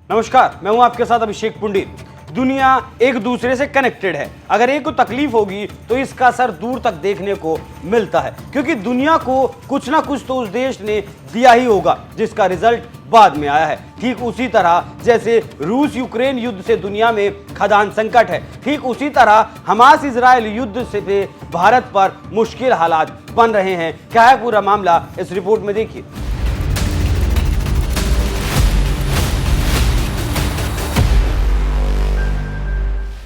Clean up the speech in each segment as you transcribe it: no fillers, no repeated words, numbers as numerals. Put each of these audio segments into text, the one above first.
नमस्कार, मैं हूं आपके साथ अभिषेक पुंडित। दुनिया एक दूसरे से कनेक्टेड है। अगर एक को तकलीफ होगी तो इसका असर दूर तक देखने को मिलता है, क्योंकि दुनिया को कुछ ना कुछ तो उस देश ने दिया ही होगा जिसका रिजल्ट बाद में आया है। ठीक उसी तरह जैसे रूस यूक्रेन युद्ध से दुनिया में खाद्यान्न संकट है, ठीक उसी तरह हमास इजराइल युद्ध से भारत पर मुश्किल हालात बन रहे हैं। क्या है पूरा मामला, इस रिपोर्ट में देखिए।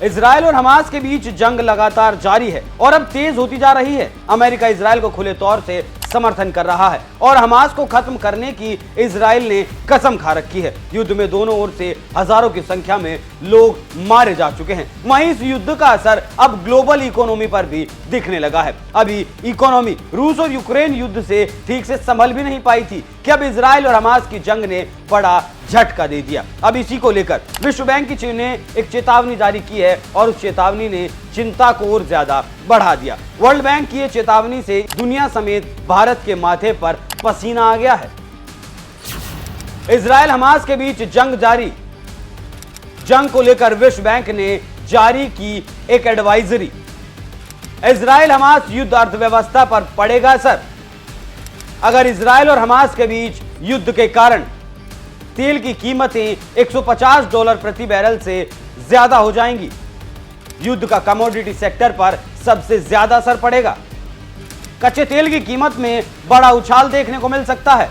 इजराइल और हमास के बीच जंग लगातार जारी है और अब तेज होती जा रही है। अमेरिका इजराइल को खुले तौर से समर्थन कर रहा है और हमास को खत्म करने की इजराइल ने कसम खा रखी है। युद्ध में दोनों ओर से हजारों की संख्या में लोग मारे जा चुके हैं। वहीं इस युद्ध का असर अब ग्लोबल इकोनॉमी पर भी दिखने लगा है। अभी इकोनॉमी रूस और यूक्रेन युद्ध से ठीक से संभल भी नहीं पाई थी कि अब इजराइल और हमास की जंग ने बड़ा झटका दे दिया। अब इसी को लेकर विश्व बैंक ने एक चेतावनी जारी की है और उस चेतावनी ने चिंता को और ज्यादा बढ़ा दिया। वर्ल्ड बैंक की चेतावनी से दुनिया समेत भारत के माथे पर पसीना आ गया है। इजराइल हमास के बीच जंग जारी। जंग को लेकर विश्व बैंक ने जारी की एक एडवाइजरी। इजराइल हमास युद्ध अर्थव्यवस्था पर पड़ेगा असर। अगर इजराइल और हमास के बीच युद्ध के कारण तेल की कीमतें $150 प्रति बैरल से ज्यादा हो जाएंगी, युद्ध का कमोडिटी सेक्टर पर सबसे ज्यादा असर पड़ेगा। कच्चे तेल की कीमत में बड़ा उछाल देखने को मिल सकता है।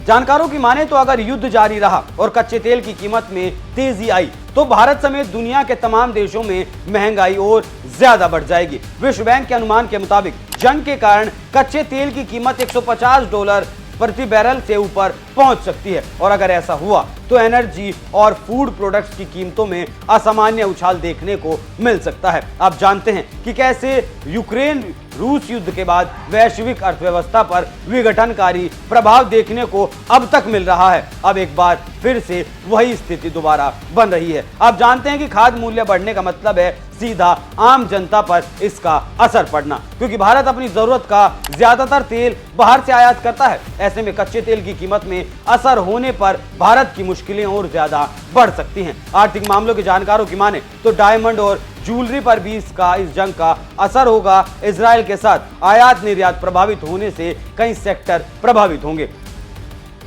जानकारों की माने तो अगर युद्ध जारी रहा और कच्चे तेल की कीमत में तेजी आई तो भारत समेत दुनिया के तमाम देशों में महंगाई और ज्यादा बढ़ जाएगी। विश्व बैंक के अनुमान के मुताबिक जंग के कारण कच्चे तेल की कीमत $150 प्रति बैरल से ऊपर पहुंच सकती है और अगर ऐसा हुआ तो एनर्जी और फूड प्रोडक्ट्स की कीमतों में असामान्य उछाल देखने को मिल सकता है। आप जानते हैं कि कैसे यूक्रेन रूस युद्ध के बाद वैश्विक अर्थव्यवस्था पर विघटनकारी प्रभाव देखने को अब तक मिल रहा है। अब एक बार फिर से वही स्थिति दोबारा बन रही है। आप जानते हैं कि खाद्य मूल्य बढ़ने का मतलब है सीधा आम जनता पर इसका असर पड़ना, क्योंकि भारत अपनी जरूरत का ज्यादातर तेल बाहर से आयात करता है। ऐसे में कच्चे तेल की कीमत में असर होने पर भारत की मुश्किलें और ज्यादा बढ़ सकती हैं। आर्थिक मामलों के जानकारों की माने तो डायमंड और ज्वेलरी पर भी इस जंग का असर होगा। इजराइल के साथ आयात निर्यात प्रभावित होने से कई सेक्टर प्रभावित होंगे।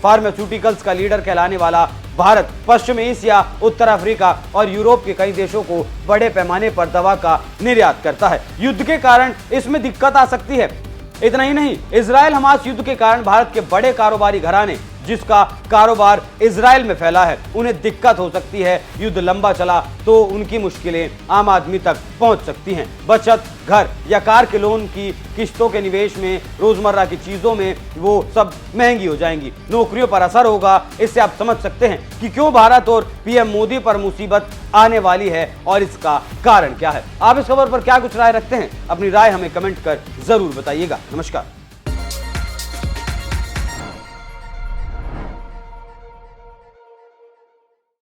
फार्मास्यूटिकल्स का लीडर कहलाने वाला भारत पश्चिम एशिया, उत्तर अफ्रीका और यूरोप के कई देशों को बड़े पैमाने पर दवा का निर्यात करता है। युद्ध के कारण इसमें दिक्कत आ सकती है। इतना ही नहीं, इजराइल हमास युद्ध के कारण भारत के बड़े कारोबारी घराने जिसका कारोबार इजराइल में फैला है, उन्हें दिक्कत हो सकती है। युद्ध लंबा चला तो उनकी मुश्किलें आम आदमी तक पहुंच सकती हैं। बचत, घर या कार के लोन की किस्तों के निवेश में, रोजमर्रा की चीजों में वो सब महंगी हो जाएंगी। नौकरियों पर असर होगा। इससे आप समझ सकते हैं कि क्यों भारत और पीएम मोदी पर मुसीबत आने वाली है और इसका कारण क्या है। आप इस खबर पर क्या कुछ राय रखते हैं? अपनी राय हमें कमेंट कर जरूर बताइएगा। नमस्कार।